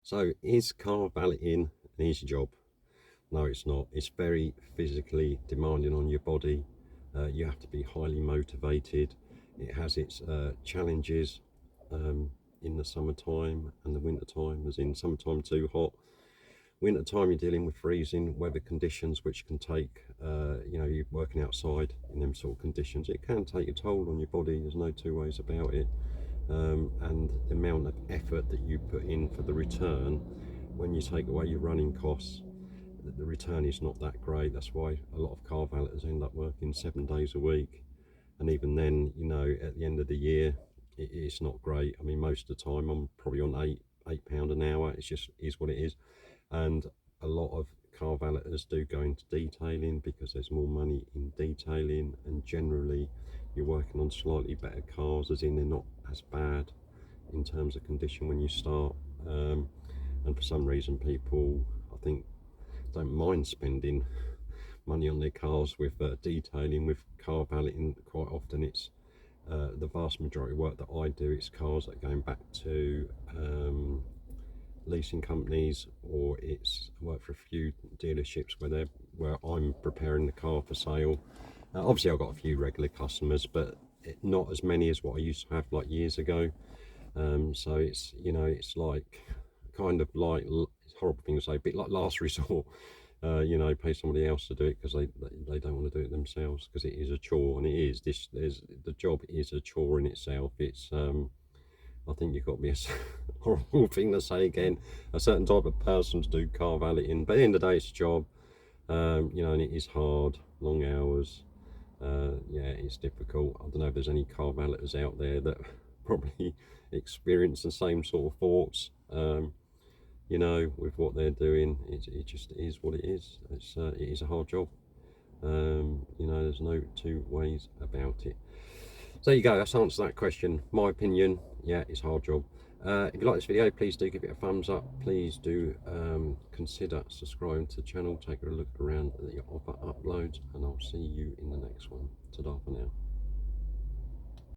So is car valeting an easy job? No, it's not. It's very physically demanding on your body. You have to be highly motivated. It has its challenges um, in the summertime and the winter time, as in summertime too hot. Winter time you're dealing with freezing weather conditions, which can take, you're working outside in them sort of conditions. It can take a toll on your body. There's no two ways about it. And the amount of effort that you put in for the return, when you take away your running costs, the return is not that great. That's why a lot of car valeters end up working 7 days a week, and even then, at the end of the year, it's not great. I mean, most of the time I'm probably on £8 an hour. It's just is what it is. And a lot of car valeters do go into detailing because there's more money in detailing, and generally you're working on slightly better cars, as in they're not as bad in terms of condition when you start. And for some reason people, I think, don't mind spending money on their cars with detailing. With car valeting, quite often it's the vast majority of work that I do, it's cars that are going back to leasing companies, or it's work for a few dealerships where I'm preparing the car for sale. Obviously I've got a few regular customers, but not as many as what I used to have like years ago. So it's like kind of like, it's a horrible thing to say, a bit like last resort. Pay somebody else to do it because they don't want to do it themselves, because it is a chore, and it is the job is a chore in itself. It's I think you've got to be a horrible thing to say again, a certain type of person to do car valeting, but at the end of the day it's a job. And it is hard, long hours. Yeah, it's difficult. I don't know if there's any car valeters out there that probably experience the same sort of thoughts. With what they're doing, it just is what it is. It is a hard job. There's no two ways about it. So there you go, that's answered that question. My opinion, yeah, it's a hard job. If you like this video, please do give it a thumbs up. Please do consider subscribing to the channel. Take a look around at the other uploads, and I'll see you in the next one. Ta-da for now.